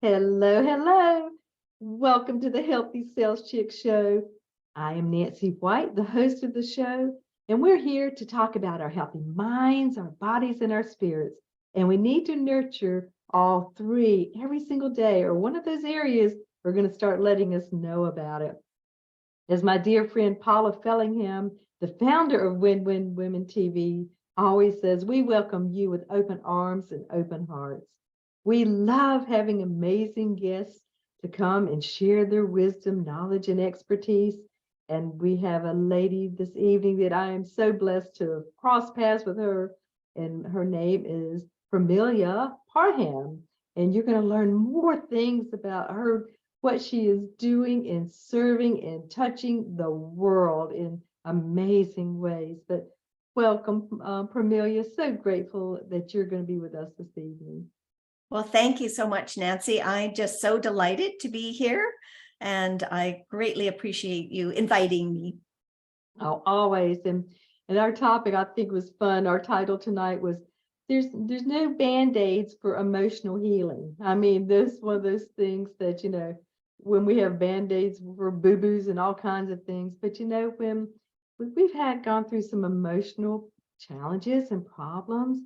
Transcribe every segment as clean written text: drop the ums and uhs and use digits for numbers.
Hello, hello. Welcome to the Healthy Sales Chick Show. I am Nancy White, the host of the show, and we're here to talk about our healthy minds, our bodies, and our spirits. And we need to nurture all three every single day, or one of those areas we're going to start letting us know about it. As my dear friend Paula Fellingham, the founder of Win Win Women TV, always says, we welcome you with open arms and open hearts. We love having amazing guests to come and share their wisdom, knowledge, and expertise. And we have a lady this evening that I am so blessed to cross paths with her, and her name is Permelia Parham. And you're going to learn more things about her, what she is doing and serving and touching the world in amazing ways. But welcome, Permelia. So grateful that you're going to be with us this evening. Well, thank you so much, Nancy. I'm just so delighted to be here, and I greatly appreciate you inviting me. Oh, always. And our topic, I think, was fun. Our title tonight was there's no band-aids for emotional healing. I mean, this is one of those things that, when we have band-aids for boo-boos and all kinds of things, but when we've gone through some emotional challenges and problems,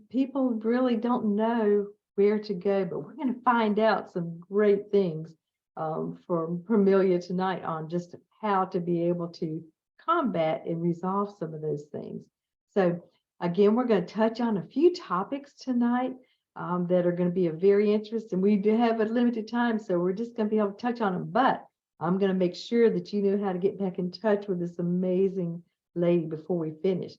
people really don't know where to go, but we're going to find out some great things from Permelia tonight on just how to be able to combat and resolve some of those things. So again, we're going to touch on a few topics tonight that are going to be of very interest, and we do have a limited time, so we're just going to be able to touch on them, but I'm going to make sure that you know how to get back in touch with this amazing lady before we finish.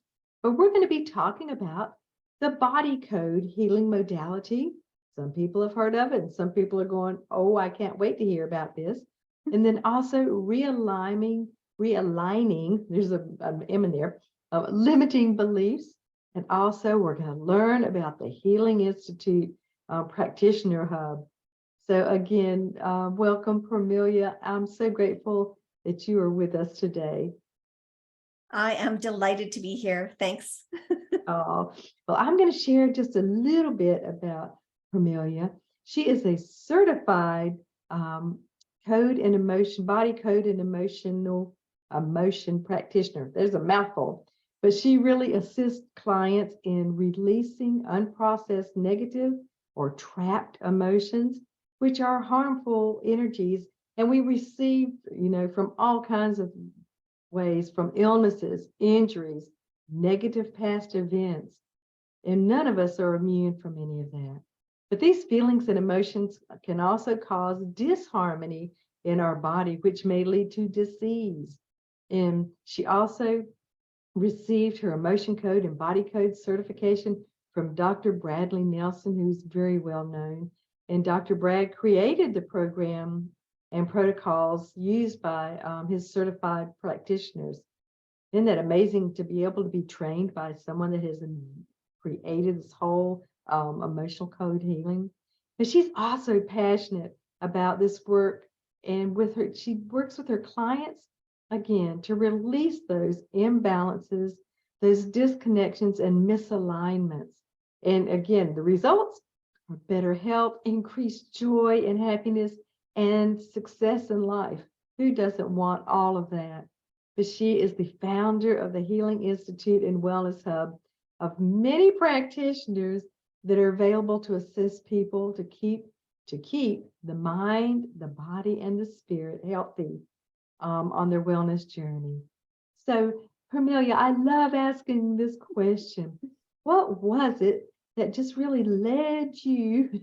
But we're going to be talking about the body code healing modality. Some people have heard of it, and some people are going, oh, I can't wait to hear about this. And then also realigning, there's an M in there, limiting beliefs. And also we're going to learn about the Healing Institute Practitioner Hub. So again, welcome, Permelia. I'm so grateful that you are with us today. I am delighted to be here. Thanks. Oh, well, I'm going to share just a little bit about Permelia. She is a certified code and emotion, body code and emotion practitioner. There's a mouthful, but she really assists clients in releasing unprocessed negative or trapped emotions, which are harmful energies. And we receive, from all kinds of ways, from illnesses, injuries, negative past events, and none of us are immune from any of that. But these feelings and emotions can also cause disharmony in our body, which may lead to disease. And she also received her emotion code and body code certification from Dr. Bradley Nelson, who's very well known. And Dr. Brad created the program and protocols used by his certified practitioners. Isn't that amazing to be able to be trained by someone that has created this whole emotional code healing? And she's also passionate about this work, and she works with her clients again to release those imbalances, those disconnections and misalignments. And again, the results are better health, increased joy and happiness, and success in life. Who doesn't want all of that? But she is the founder of the Healing Institute and Wellness Hub, of many practitioners that are available to assist people to keep the mind, the body, and the spirit healthy on their wellness journey. So, Permelia, I love asking this question. What was it that just really led you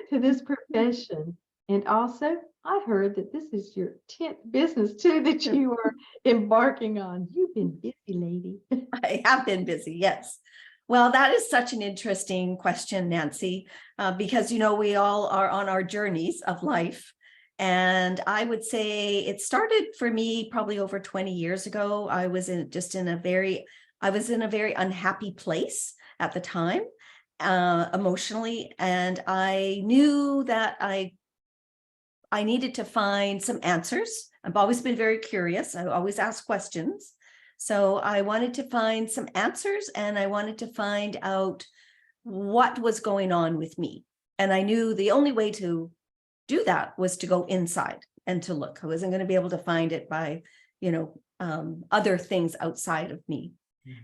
to this profession? And also, I heard that this is your 10th business too that you are embarking on. You've been busy, lady. I have been busy, yes. Well, that is such an interesting question, Nancy, because, we all are on our journeys of life. And I would say it started for me probably over 20 years ago. I was in a very unhappy place at the time, emotionally. And I knew that I needed to find some answers. I've always been very curious. I always ask questions. So I wanted to find some answers, and I wanted to find out what was going on with me. And I knew the only way to do that was to go inside and to look. I wasn't going to be able to find it by, other things outside of me.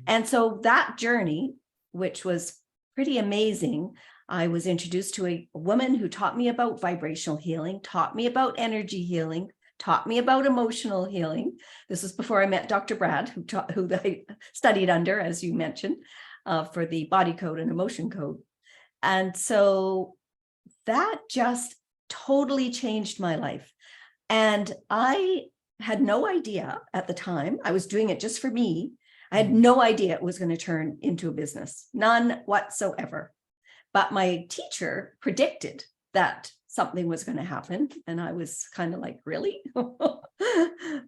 And so that journey, which was pretty amazing, I was introduced to a woman who taught me about vibrational healing, taught me about energy healing, taught me about emotional healing. This was before I met Dr. Brad, who I studied under, as you mentioned, for the body code and emotion code. And so that just totally changed my life. And I had no idea at the time. I was doing it just for me. I had no idea it was going to turn into a business, none whatsoever. But my teacher predicted that something was going to happen. And I was kind of like, really?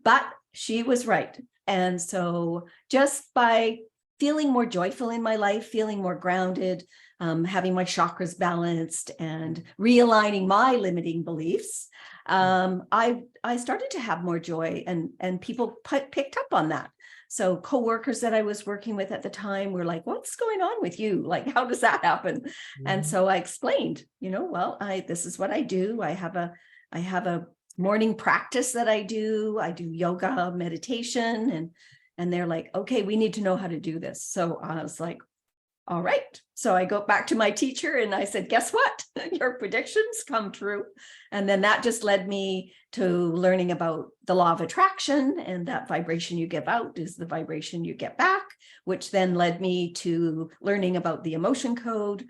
But she was right. And so just by feeling more joyful in my life, feeling more grounded, having my chakras balanced and realigning my limiting beliefs, I started to have more joy, and people picked up on that. So coworkers that I was working with at the time were like, what's going on with you? Like, how does that happen? And so I explained, well, this is what I do. I have a morning practice that I do. I do yoga, meditation, and they're like, okay, we need to know how to do this. So I was like, all right. So I go back to my teacher and I said, guess what? Your predictions come true. And then that just led me to learning about the law of attraction, and that vibration you give out is the vibration you get back, which then led me to learning about the emotion code,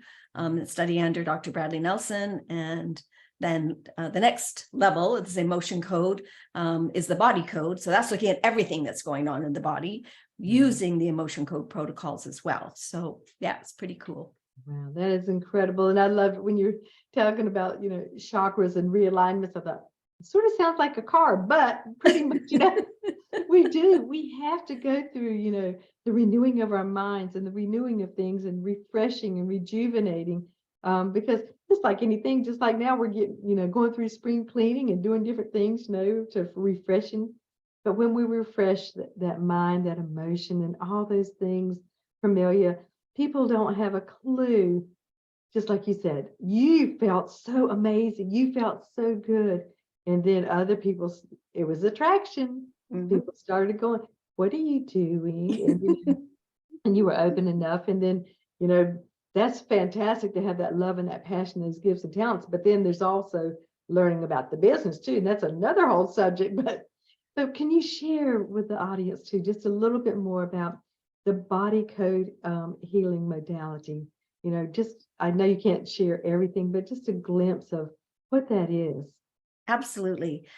study under Dr. Bradley Nelson. And then the next level of this emotion code is the body code. So that's looking at everything that's going on in the body, using the emotion code protocols as well. So yeah, it's pretty cool. Wow, that is incredible. And I love when you're talking about, chakras and realignments. I thought, it sort of sounds like a car, but pretty much, we do. We have to go through, the renewing of our minds and the renewing of things and refreshing and rejuvenating. Because just like anything, just like now we're getting, going through spring cleaning and doing different things, to refreshing. But when we refresh that mind, that emotion, and all those things, Permelia, people don't have a clue. Just like you said, you felt so amazing. You felt so good. And then other people, it was attraction. People started going, what are you doing? And you were open enough. And then, that's fantastic to have that love and that passion, those gifts and talents. But then there's also learning about the business too. And that's another whole subject. But so can you share with the audience too, just a little bit more about the body code healing modality? I know you can't share everything, but just a glimpse of what that is. Absolutely.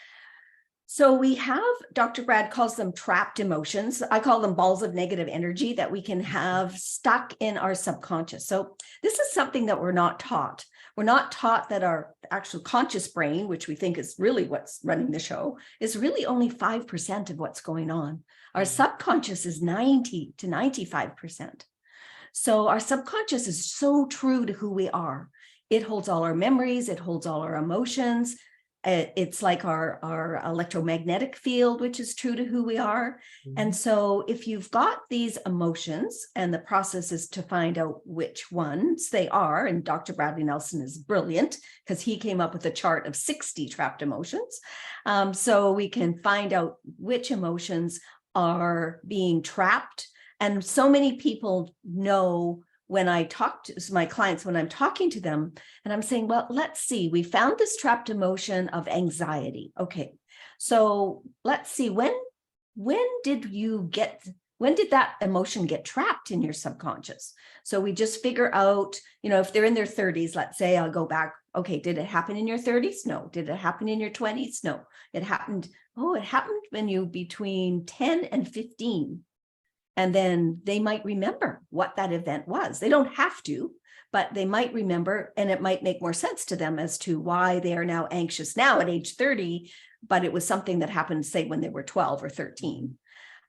So we have, Dr. Brad calls them trapped emotions. I call them balls of negative energy that we can have stuck in our subconscious. So this is something that we're not taught. We're not taught that our actual conscious brain, which we think is really what's running the show, is really only 5% of what's going on. Our subconscious is 90 to 95%. So our subconscious is so true to who we are. It holds all our memories. It holds all our emotions. It's like our electromagnetic field, which is true to who we are. And so if you've got these emotions, and the process is to find out which ones they are, and Dr. Bradley Nelson is brilliant because he came up with a chart of 60 trapped emotions. So we can find out which emotions are being trapped. And so many people know when I talk to my clients, when I'm talking to them and I'm saying, well, let's see, we found this trapped emotion of anxiety. Okay, so let's see, when did that emotion get trapped in your subconscious? So we just figure out, if they're in their 30s, let's say, I'll go back. Okay, did it happen in your 30s? No. Did it happen in your 20s? No. It happened when you between 10 and 15. And then they might remember what that event was. They don't have to, but they might remember, and it might make more sense to them as to why they are now anxious now at age 30, but it was something that happened, say, when they were 12 or 13.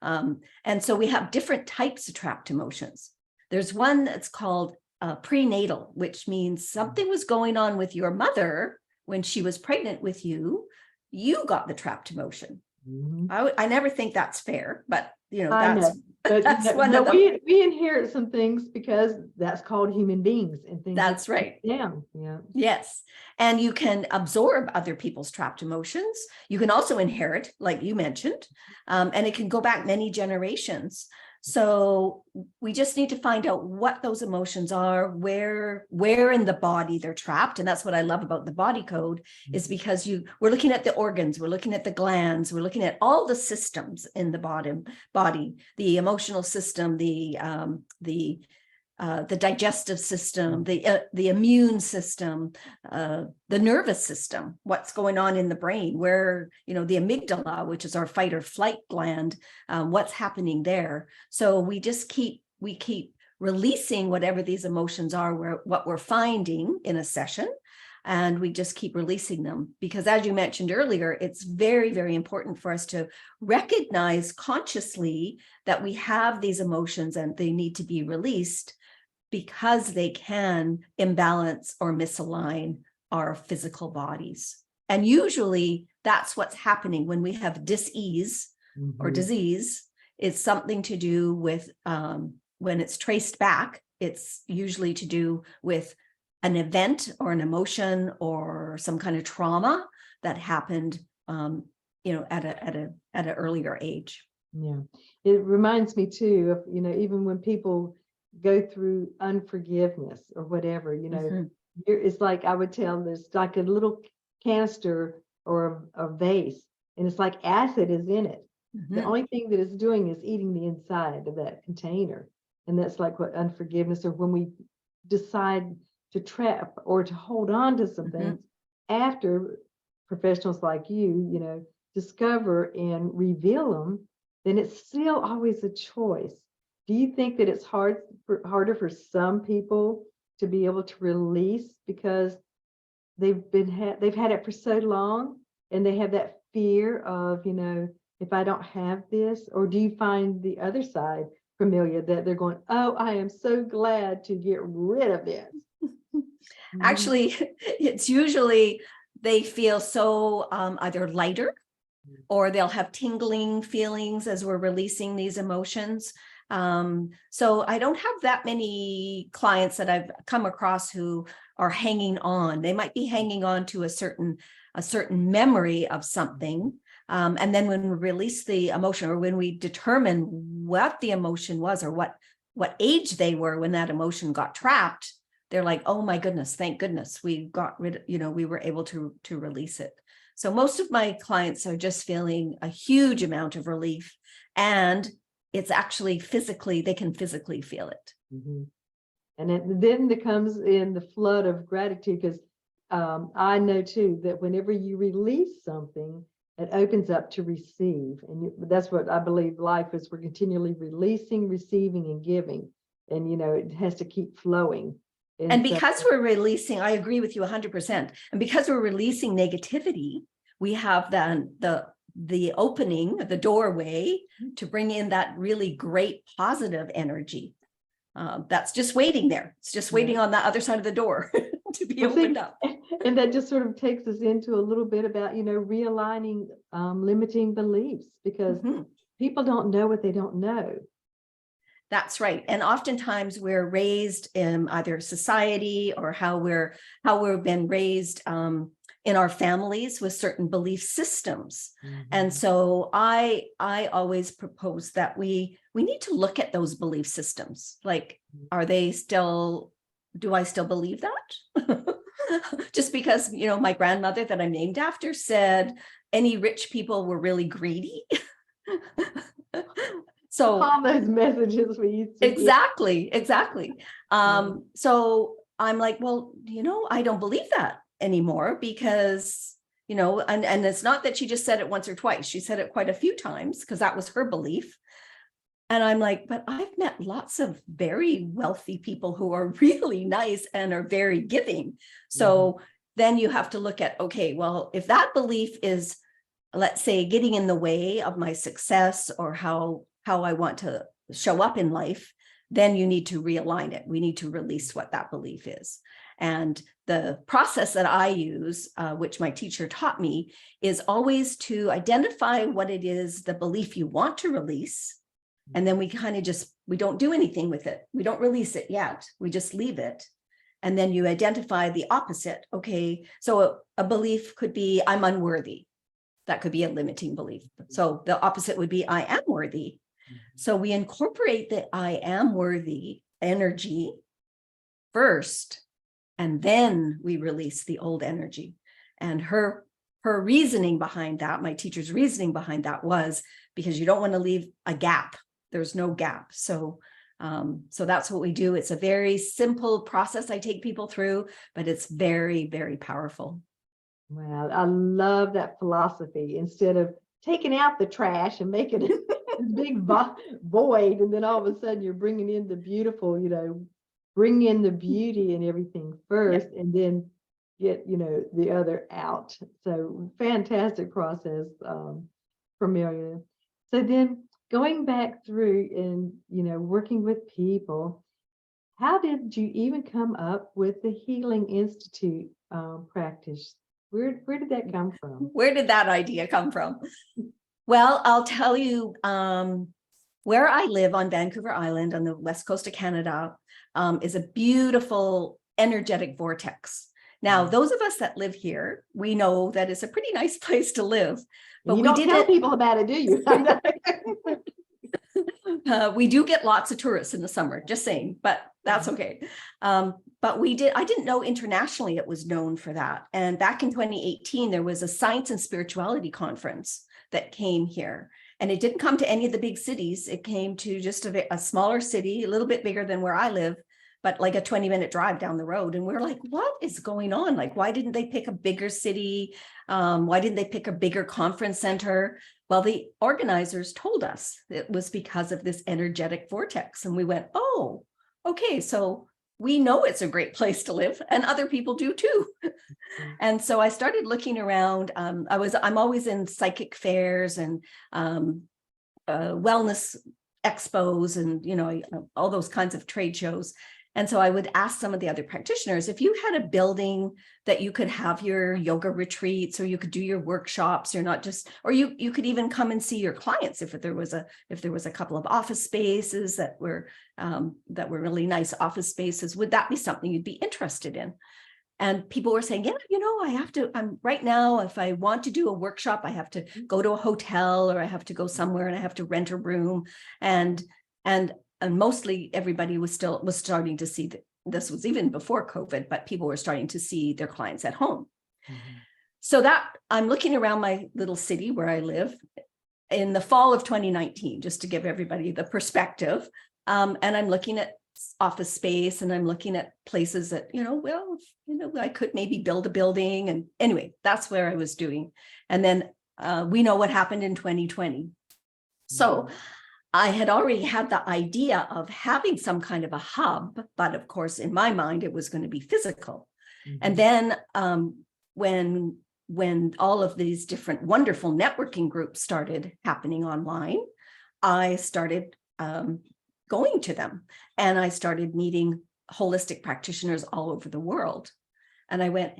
And so we have different types of trapped emotions. There's one that's called prenatal, which means something was going on with your mother when she was pregnant with you. You got the trapped emotion. Mhm. I never think that's fair, but I know, that's but that's one of but the, we inherit some things because that's called human beings and things that that's right. down. Yeah. Yes. And you can absorb other people's trapped emotions. You can also inherit, like you mentioned, and it can go back many generations. So we just need to find out what those emotions are, where in the body they're trapped. And that's what I love about the body code, is because we're looking at the organs, we're looking at the glands, we're looking at all the systems in the body, the emotional system, the digestive system, the immune system, the nervous system, what's going on in the brain, where, the amygdala, which is our fight or flight gland, what's happening there. So we keep releasing whatever these emotions are, what we're finding in a session. And we just keep releasing them, because as you mentioned earlier, it's very, very important for us to recognize consciously that we have these emotions and they need to be released, because they can imbalance or misalign our physical bodies. And usually that's what's happening when we have dis-ease or disease. It's something to do with, when it's traced back, it's usually to do with an event or an emotion or some kind of trauma that happened, at an earlier age. Yeah. It reminds me too of, even when people go through unforgiveness or whatever, it's like I would tell this, like a little canister or a vase, and it's like acid is in it. The only thing that it's doing is eating the inside of that container. And that's like what unforgiveness, or when we decide to trap or to hold on to some things after professionals like you, discover and reveal them, then it's still always a choice. Do you think that it's harder for some people to be able to release because they've had it for so long, and they have that fear of, if I don't have this? Or do you find the other side, Permelia, that they're going, oh, I am so glad to get rid of it? Actually, it's usually they feel so either lighter, or they'll have tingling feelings as we're releasing these emotions. So I don't have that many clients that I've come across who are hanging on. They might be hanging on to a certain memory of something. And then when we release the emotion, or when we determine what the emotion was, or what age they were when that emotion got trapped, they're like, oh my goodness, thank goodness we got rid of, we were able to release it. So most of my clients are just feeling a huge amount of relief, and it's actually they can physically feel it. And then there comes in the flood of gratitude, because I know too that whenever you release something, it opens up to receive. And that's what I believe life is. We're continually releasing, receiving, and giving. And, it has to keep flowing. And because we're releasing, I agree with you 100%. And because we're releasing negativity, we have then the opening, the doorway to bring in that really great positive energy. That's just waiting there. It's just waiting on that other side of the door to be opened up. And that just sort of takes us into a little bit about, realigning limiting beliefs, because people don't know what they don't know. That's right. And oftentimes we're raised in either society or how we've been raised in our families with certain belief systems. And so I always propose that we need to look at those belief systems. Like, do I still believe that? Just because, my grandmother that I'm named after said any rich people were really greedy. So all those messages we used to exactly. So I'm like, well, I don't believe that anymore, because, and it's not that she just said it once or twice. She said it quite a few times, because that was her belief. And I'm like, but I've met lots of very wealthy people who are really nice and are very giving. So then you have to look at, okay, well, if that belief is, let's say, getting in the way of my success or how I want to show up in life, then you need to realign it. We need to release what that belief is. And the process that I use, which my teacher taught me, is always to identify what it is, the belief you want to release. And then we kind of just, we don't do anything with it. We don't release it yet. We just leave it. And then you identify the opposite. Okay, so a belief could be, I'm unworthy. That could be a limiting belief. So the opposite would be, I am worthy. So we incorporate the I am worthy energy first, and then we release the old energy. And her reasoning behind that, my teacher's reasoning behind that, was because you don't want to leave a gap. There's no gap. So that's what we do. It's a very simple process I take people through, but it's very, very powerful. Well, I love that philosophy. Instead of taking out the trash and making it this big void, and then all of a sudden you're bringing in the beautiful, bring in the beauty and everything first, and then get, the other out. So fantastic process, Permelia. So then going back through and, working with people, how did you even come up with the Healing Institute practice? Where did that come from? Where did that idea come from? Well, I'll tell you, where I live on Vancouver Island on the west coast of Canada is a beautiful energetic vortex. Now, those of us that live here, we know that it's a pretty nice place to live. But you don't tell people about it, do you? We do get lots of tourists in the summer, just saying, but that's okay. But I didn't know internationally it was known for that. And back in 2018, there was a science and spirituality conference that came here. And it didn't come to any of the big cities. It came to just a smaller city, a little bit bigger than where I live, but like a 20-minute drive down the road. And we're like, what is going on? Like, why didn't they pick a bigger city? Why didn't they pick a bigger conference center? Well, the organizers told us it was because of this energetic vortex. And we went, oh, okay, so we know it's a great place to live, and other people do too. And so I started looking around. I'm always in psychic fairs and wellness expos and, all those kinds of trade shows. And so I would ask some of the other practitioners, if you had a building that you could have your yoga retreats, or you could do your workshops, or you could even come and see your clients if there was a couple of office spaces that were really nice office spaces, would that be something you'd be interested in? And people were saying, yeah, I'm right now, if I want to do a workshop, I have to go to a hotel, or I have to go somewhere and I have to rent a room. And mostly everybody was starting to see that this was even before COVID, but people were starting to see their clients at home. Mm-hmm. So that I'm looking around my little city where I live in the fall of 2019, just to give everybody the perspective. And I'm looking at office space, and I'm looking at places that, I could maybe build a building. And anyway, that's where I was doing. And then we know what happened in 2020. Mm-hmm. So I had already had the idea of having some kind of a hub, but of course, in my mind, it was going to be physical. Mm-hmm. And then when all of these different wonderful networking groups started happening online, I started going to them, and I started meeting holistic practitioners all over the world. And I went,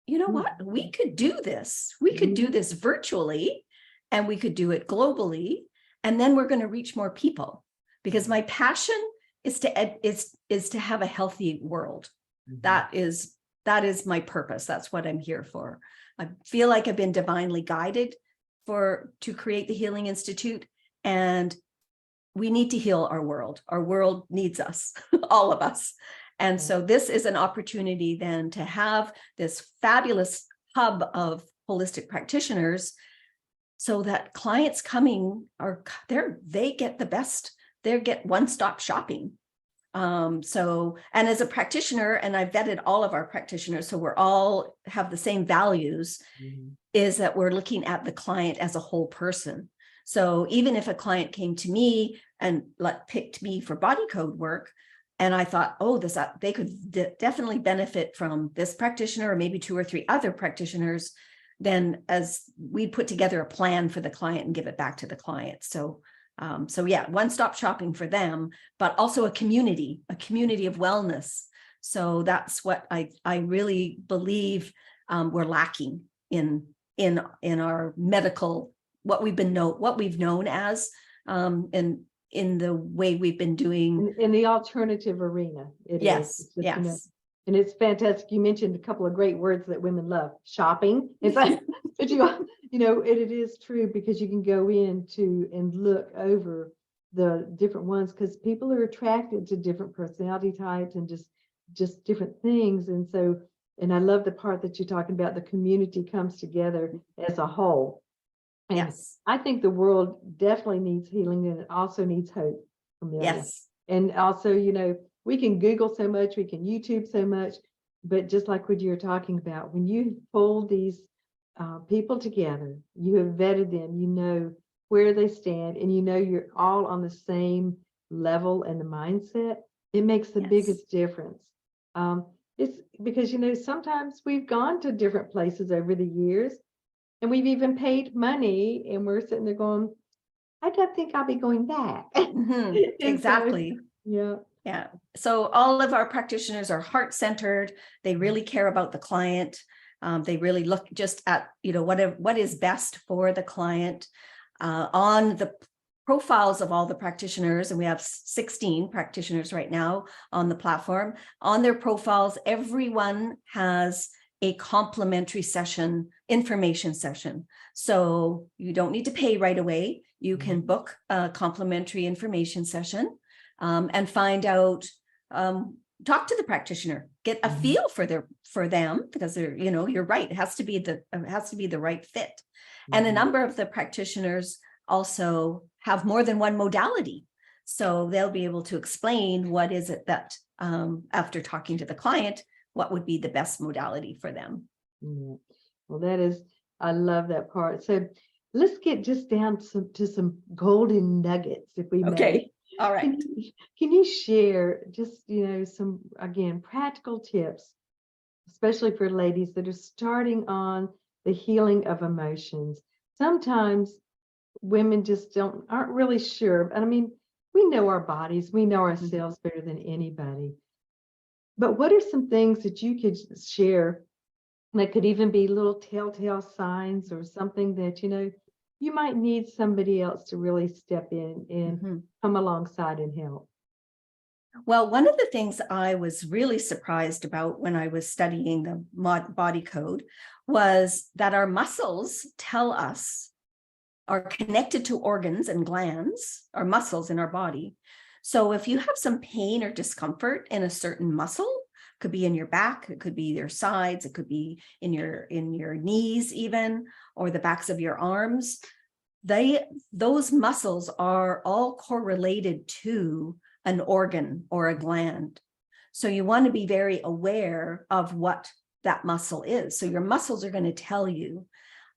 you know what? We could do this. We could do this virtually, and we could do it globally. And then we're going to reach more people, because my passion is to have a healthy world. Mm-hmm. That is my purpose. That's what I'm here for. I feel like I've been divinely guided to create the Healing Institute, and we need to heal our world. Our world needs us, all of us. And so this is an opportunity then to have this fabulous hub of holistic practitioners, so that clients coming they get the best, they get one-stop shopping. And as a practitioner, and I've vetted all of our practitioners, so we're all have the same values, mm-hmm. is that we're looking at the client as a whole person. So even if a client came to me and picked me for body code work, and I thought, they could definitely benefit from this practitioner, or maybe 2 or 3 other practitioners, then as we put together a plan for the client and give it back to the client. So So yeah, one-stop shopping for them, but also a community of wellness. So that's what I really believe we're lacking in our medical, what we've known as, in the way we've been doing. In the alternative arena, it is. Yes, It's just, you know, yes, and it's fantastic. You mentioned a couple of great words that women love: shopping. It's like, but you know, it is true, because you can go into and look over the different ones, because people are attracted to different personality types and just different things. And so, and I love the part that you're talking about, the community comes together as a whole. And yes, I think the world definitely needs healing, and it also needs hope, Amelia. yes, And also, you know, we can Google so much, we can YouTube so much, but just like what you're talking about, when you pull these people together, you have vetted them, you know where they stand, and you know you're all on the same level and the mindset, it makes the yes. biggest difference. It's because, you know, sometimes we've gone to different places over the years, and we've even paid money, and we're sitting there going, I don't think I'll be going back. Mhm, And so, exactly. yeah. Yeah. So all of our practitioners are heart-centered. They really care about the client. They really look just at, you know, what is best for the client. On the profiles of all the practitioners, and we have 16 practitioners right now on the platform. On their profiles, everyone has a complimentary session, information session. So you don't need to pay right away. You can book a complimentary information session, and find out, talk to the practitioner, get a feel for them, because they're, you know, you're right, it has to be the right fit. And a number of the practitioners also have more than one modality, so they'll be able to explain what is it that, after talking to the client, what would be the best modality for them. Yeah. Well, that is, I love that part. So let's get just down to some golden nuggets, if we may. Okay. All right. Can you share just, you know, some, again, practical tips, especially for ladies that are starting on the healing of emotions? Sometimes women just aren't really sure. And I mean, we know our bodies, we know ourselves better than anybody. But what are some things that you could share that could even be little telltale signs, or something that, you know, you might need somebody else to really step in and Mhm. come alongside and help? Well, one of the things I was really surprised about when I was studying the body code was that our muscles tell us, are connected to organs and glands, our muscles in our body. So if you have some pain or discomfort in a certain muscle, could be in your back, it could be your sides, it could be in your knees even, or the backs of your arms, those muscles are all correlated to an organ or a gland. So you want to be very aware of what that muscle is. So your muscles are going to tell you.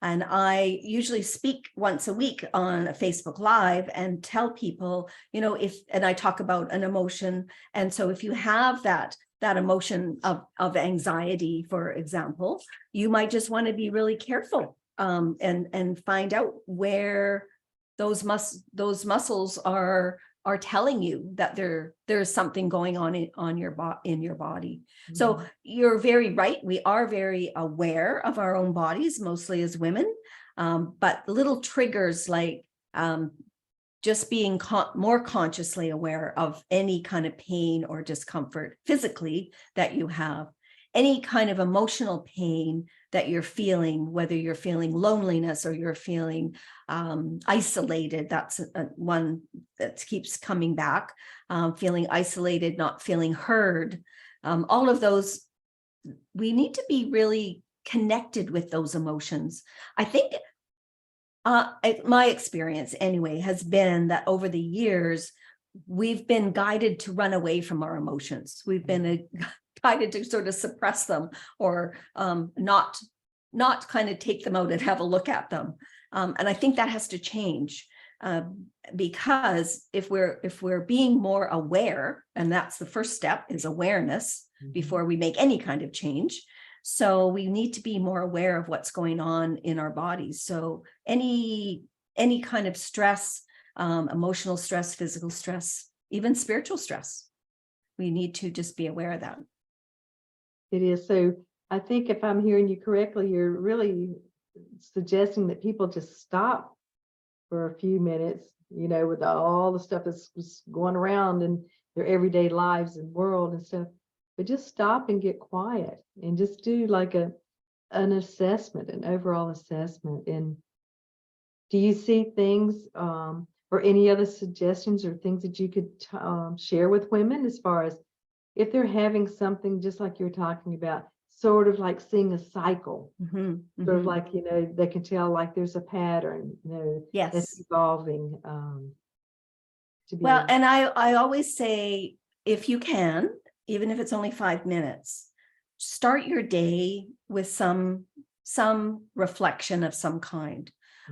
And I usually speak once a week on a Facebook Live and tell people, you know, and I talk about an emotion. And so if you have that emotion of anxiety, for example, you might just want to be really careful, and find out where those muscles are telling you that there's something going on in your body. So you're very right. We are very aware of our own bodies, mostly as women, but little triggers like, just being more consciously aware of any kind of pain or discomfort physically that you have, any kind of emotional pain that you're feeling, whether you're feeling loneliness or you're feeling isolated. That's one that keeps coming back, feeling isolated, not feeling heard. All of those, we need to be really connected with those emotions. I think my experience anyway has been that over the years, we've been guided to run away from our emotions. We've been guided to sort of suppress them, or not kind of take them out and have a look at them. And I think that has to change, because if we're being more aware, and that's the first step, is awareness before we make any kind of change. So we need to be more aware of what's going on in our bodies. So any kind of stress, emotional stress, physical stress, even spiritual stress. We need to just be aware of that. It is. So I think if I'm hearing you correctly, you're really suggesting that people just stop for a few minutes, with all the stuff that's going around in their everyday lives and world and stuff, but just stop and get quiet and just do like an assessment, an overall assessment. And do you see things or any other suggestions or things that you could share with women as far as if they're having something just like you're talking about, sort of like seeing a cycle, sort of like, they can tell like there's a pattern, Yes. that's evolving. Well, and I always say, if you can, even if it's only 5 minutes, start your day with some reflection of some kind,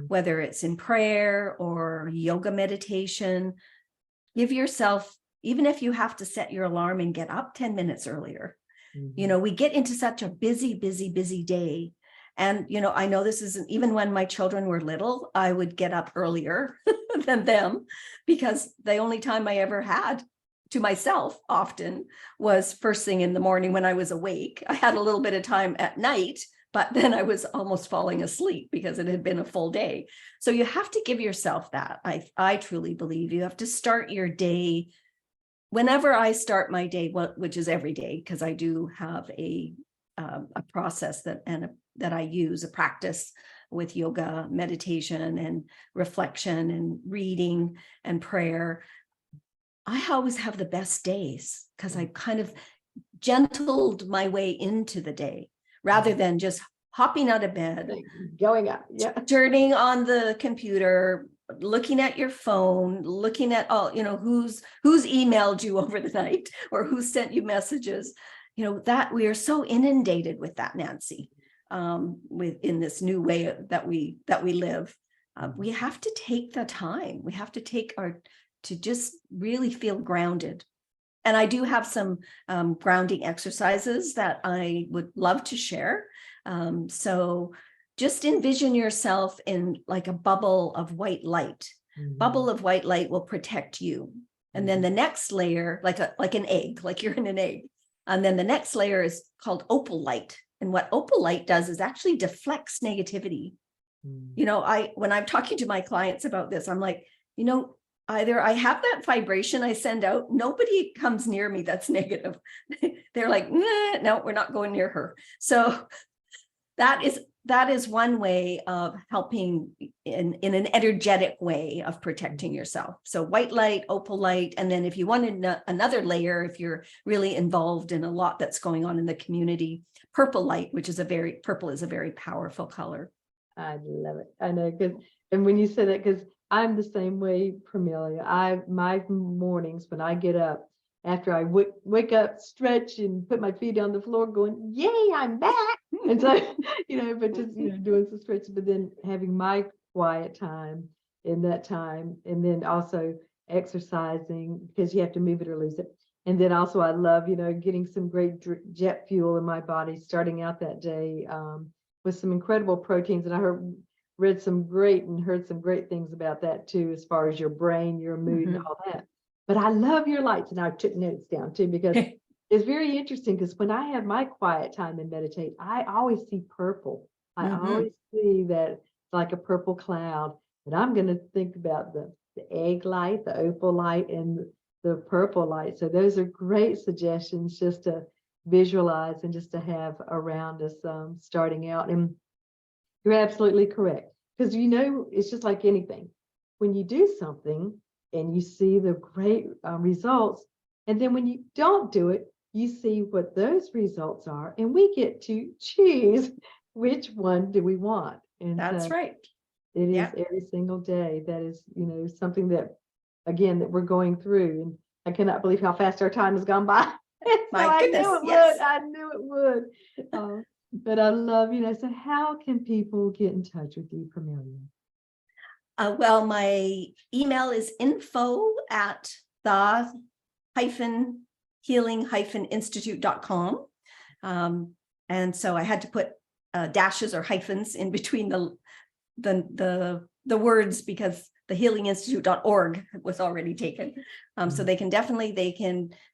whether it's in prayer or yoga meditation. Give yourself, even if you have to set your alarm and get up 10 minutes earlier. We get into such a busy day. And, I know this isn't, even when my children were little, I would get up earlier than them, because the only time I ever had to myself often was first thing in the morning when I was awake. I had a little bit of time at night, but then I was almost falling asleep because it had been a full day. So you have to give yourself that. I truly believe you have to start your day. Whenever I start my day, which is every day, because I do have a process that I use, a practice with yoga, meditation, and reflection, and reading and prayer. I always have the best days because I kind of gentled my way into the day rather than just hopping out of bed, going up, turning on the computer, looking at your phone, looking at all, who's emailed you over the night or who sent you messages, that we are so inundated with that, Nancy, in this new way that we live. We have to take the time. We have to take to just really feel grounded. And I do have some grounding exercises that I would love to share. So just envision yourself in like a bubble of white light. Bubble of white light will protect you. And then the next layer, like an egg, like you're in an egg. And then the next layer is called opal light. And what opal light does is actually deflects negativity. When I'm talking to my clients about this, I'm like, either I have that vibration I send out, nobody comes near me that's negative. They're like, nah, no, we're not going near her. So that is one way of helping in an energetic way of protecting yourself. So white light, opal light, and then if you wanted another layer, if you're really involved in a lot that's going on in the community, purple light, which is purple is a very powerful color. I love it. I know, and when you say that, because I'm the same way, Permelia. My mornings when I get up, after I wake up, stretch, and put my feet on the floor, going, "Yay, I'm back!" And so, but just doing some stretches, but then having my quiet time in that time, and then also exercising because you have to move it or lose it. And then also, I love, getting some great jet fuel in my body, starting out that day with some incredible proteins, and I heard some great things about that too, as far as your brain, your mood, and all that. But I love your lights, and I took notes down too, because it's very interesting, because when I have my quiet time and meditate, I always see purple. I always see that it's like a purple cloud. And I'm going to think about the egg light, the opal light, and the purple light. So those are great suggestions just to visualize and just to have around us starting out. And you're absolutely correct, because it's just like anything. When you do something and you see the great results, and then when you don't do it, you see what those results are, and we get to choose which one do we want. And that's right. It is every single day. That is, something that, again, that we're going through. And I cannot believe how fast our time has gone by. My goodness, I knew it would. But I love, so how can people get in touch with you, Permelia? Well, my email is info@the-healing-institute.com. And so I had to put dashes or hyphens in between the words, because the healinginstitute.org was already taken. So they can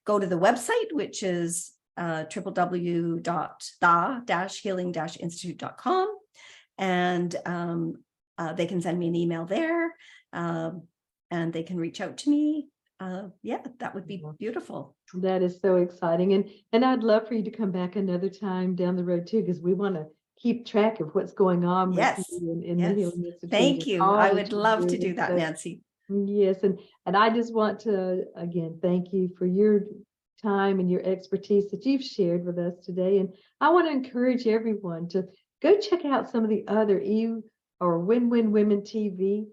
go to the website, which is www.the-healing-institute.com. And they can send me an email there, and they can reach out to me. Yeah, that would be beautiful. That is so exciting. And I'd love for you to come back another time down the road too, because we want to keep track of what's going on Yes, with you in the yes. Healing Institute. Thank and you. all I that would you're love to doing. do that, So, Nancy. yes, and I just want to again thank you for your time and your expertise that you've shared with us today. And I want to encourage everyone to go check out some of the other or Win-Win Women TV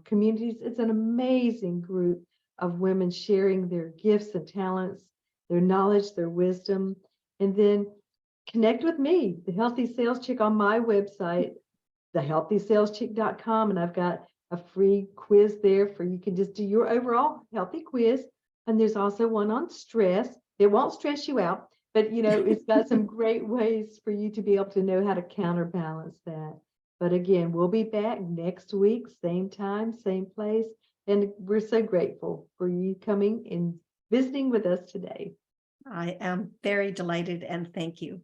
communities. It's an amazing group of women sharing their gifts and talents, their knowledge, their wisdom, and then connect with me, the Healthy Sales Chick, on my website, thehealthysaleschick.com, and I've got a free quiz there for you can just do your overall healthy quiz. And there's also one on stress. It won't stress you out, but it's got some great ways for you to be able to know how to counterbalance that. But again, we'll be back next week, same time, same place. And we're so grateful for you coming and visiting with us today. I am very delighted, and thank you.